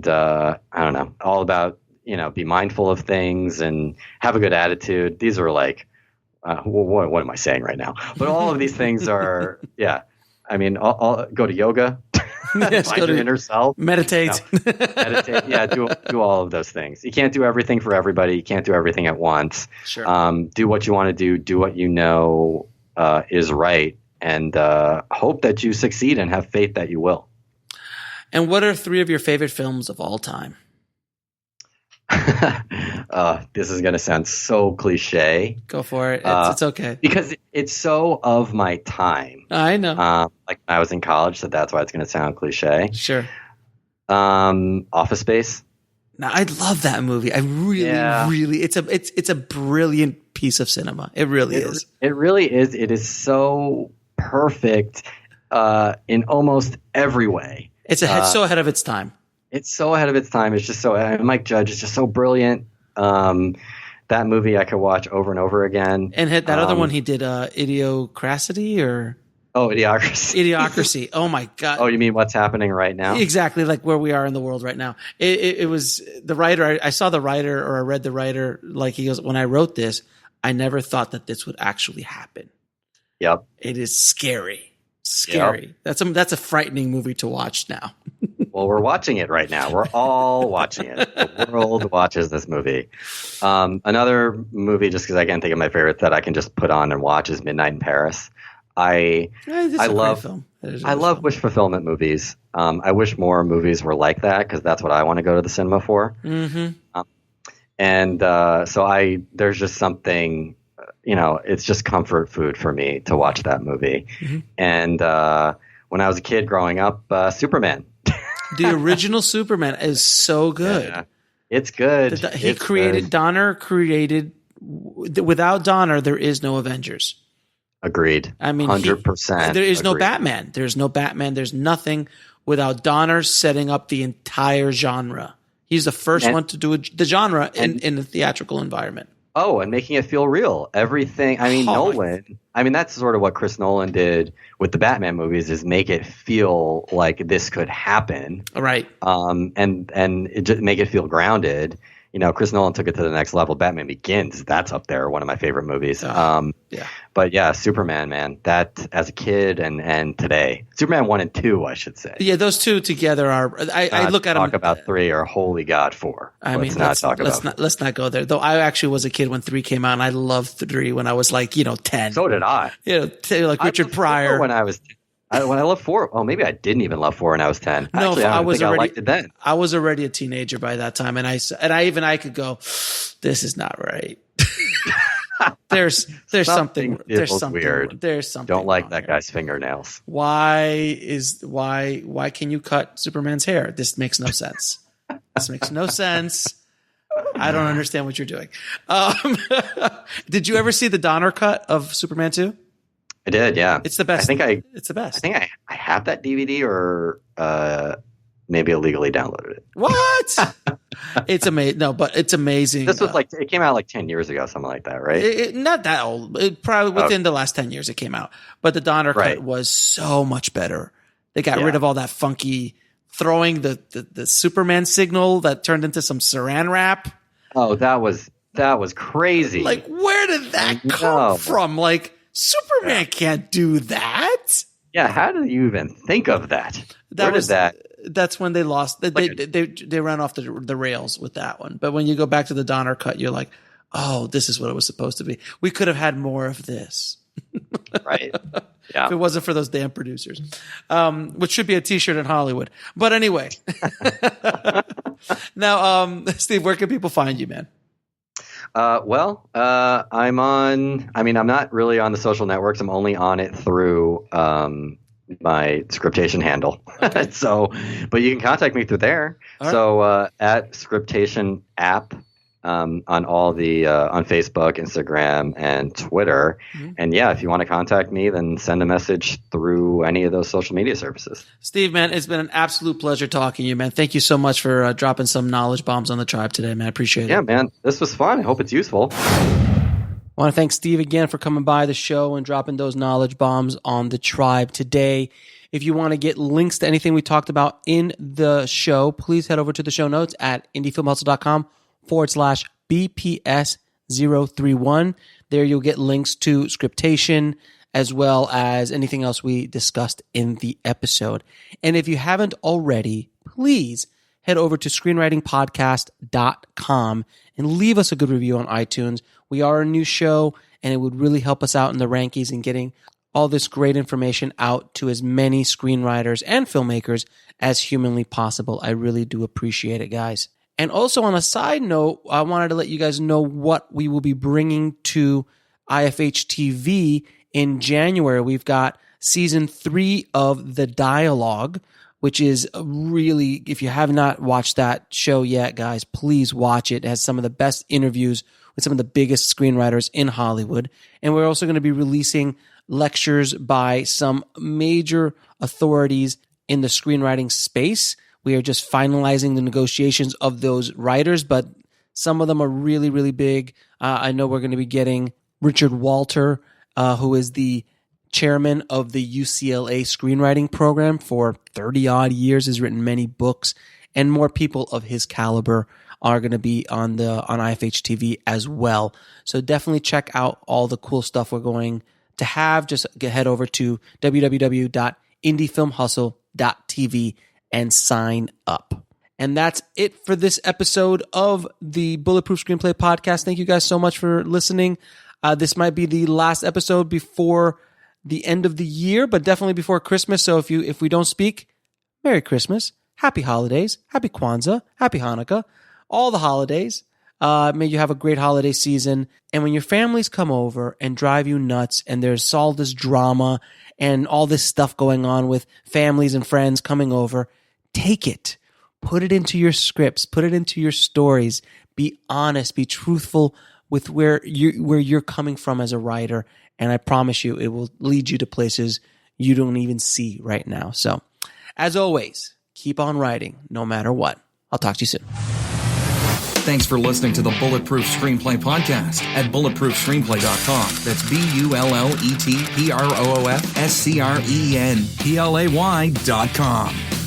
I don't know, all about, be mindful of things and have a good attitude. These are like, what am I saying right now? But all of these things are, yeah. I mean, I'll go to yoga, yes, find your inner self, meditate. Meditate. Yeah, do all of those things. You can't do everything for everybody. You can't do everything at once. Sure. Do what you want to do. Do what you know is right, and hope that you succeed and have faith that you will. And what are 3 of your favorite films of all time? This is going to sound so cliche. Go for it. It's okay. Because it's so of my time. I know. Like I was in college, so that's why it's going to sound cliche. Sure. Office Space. Now, I love that movie. I really, it's a brilliant piece of cinema. It really is. It really is. It is so perfect in almost every way. It's so ahead of its time. It's so ahead of its time. It's just so Mike Judge is just so brilliant. That movie I could watch over and over again. And that other one he did, Idiocracy or Idiocracy. Oh my God. Oh, you mean What's Happening Right Now? Exactly, like where we are in the world right now. It was the writer. I saw the writer, or I read the writer. Like he goes, when I wrote this, I never thought that this would actually happen. Yep. It is scary. Scary. Yep. That's a frightening movie to watch now. Well, we're watching it right now. We're all watching it. The world watches this movie. Another movie, just because I can't think of my favorite that I can just put on and watch, is Midnight in Paris. I love wish fulfillment movies. I wish more movies were like that, because that's what I want to go to the cinema for. Mm-hmm. There's just something, it's just comfort food for me to watch that movie. Mm-hmm. And when I was a kid growing up, Superman. The original Superman is so good. Yeah, it's good. Donner created, without Donner, there is no Avengers. Agreed. I mean, 100%. There is no Batman. There's no Batman. There's nothing without Donner setting up the entire genre. He's the first one to do the genre in the theatrical environment. Oh, and making it feel real. Everything. I mean, Nolan. I mean, that's sort of what Chris Nolan did with the Batman movies, is make it feel like this could happen. Right. And it just make it feel grounded. Chris Nolan took it to the next level. Batman Begins, that's up there, one of my favorite movies. Yeah. But yeah, Superman, man, that as a kid and today, Superman 1 and 2, I should say. Yeah, those two together are. I look at them. Talk about 3 or holy God 4. Let's not go there. Though I actually was a kid when 3 came out, and I loved 3 when I was 10. So did I. Like Richard Pryor. When I loved 4. Oh, maybe I didn't even love 4 when I was 10. Actually, I liked it then. I was already a teenager by that time, and I could go, this is not right. There's something weird. There's something. Don't like that guy's fingernails. Why can you cut Superman's hair? This makes no sense. This makes no sense. I don't understand what you're doing. Did you ever see the Donner cut of Superman 2? I did, yeah. It's the best. It's the best. I think I have that DVD, or maybe illegally downloaded it. What? It's amazing. No, but it's amazing. This was it came out 10 years ago, something like that, right? Not that old. Probably within the last 10 years it came out. But the Donner cut was so much better. They got rid of all that funky throwing the Superman signal that turned into some saran wrap. Oh, that was crazy. Like, where did that come from? Like, Superman can't do that. Yeah, how did you even think of that? That's when they lost. They ran off the rails with that one. But when you go back to the Donner cut, you're like, oh, this is what it was supposed to be. We could have had more of this. Right. Yeah. If it wasn't for those damn producers, which should be a T-shirt in Hollywood. But anyway, now, Steve, where can people find you, man? I'm not really on the social networks. I'm only on it through my Scriptation handle. Okay. But you can contact me through there. All right. So at Scriptation app on all the on Facebook, Instagram, and Twitter. Mm-hmm. And yeah, if you want to contact me, then send a message through any of those social media services. Steve, man, it's been an absolute pleasure talking to you, man. Thank you so much for dropping some knowledge bombs on the tribe today, man. I appreciate it. Yeah, man, this was fun. I hope it's useful. I want to thank Steve again for coming by the show and dropping those knowledge bombs on the tribe today. If you want to get links to anything we talked about in the show, please head over to the show notes at indiefilmhustle.com/BPS031. There you'll get links to Scriptation as well as anything else we discussed in the episode. And if you haven't already, please head over to screenwritingpodcast.com and leave us a good review on iTunes. We are a new show, and it would really help us out in the rankings and getting all this great information out to as many screenwriters and filmmakers as humanly possible. I really do appreciate it, guys. And also on a side note, I wanted to let you guys know what we will be bringing to IFH TV in January. We've got season 3 of The Dialogue, which is really, if you have not watched that show yet, guys, please watch it. It has some of the best interviews with some of the biggest screenwriters in Hollywood. And we're also going to be releasing lectures by some major authorities in the screenwriting space. We are just finalizing the negotiations of those writers, but some of them are really, really big. I know we're going to be getting Richard Walter, who is the chairman of the UCLA screenwriting program for 30-odd years, has written many books, and more people of his caliber are going to be on IFH TV as well. So definitely check out all the cool stuff we're going to have. Just head over to www.indiefilmhustle.tv and sign up. And that's it for this episode of the Bulletproof Screenplay Podcast. Thank you guys so much for listening. This might be the last episode before the end of the year, but definitely before Christmas. So if we don't speak, Merry Christmas, Happy Holidays, Happy Kwanzaa, Happy Hanukkah, all the holidays. May you have a great holiday season. And when your families come over and drive you nuts and there's all this drama and all this stuff going on with families and friends coming over, take it. Put it into your scripts. Put it into your stories. Be honest. Be truthful with where you're coming from as a writer. And I promise you, it will lead you to places you don't even see right now. So, as always, keep on writing no matter what. I'll talk to you soon. Thanks for listening to the Bulletproof Screenplay Podcast at bulletproofscreenplay.com. That's BULLETPROOFSCREENPLAY.com.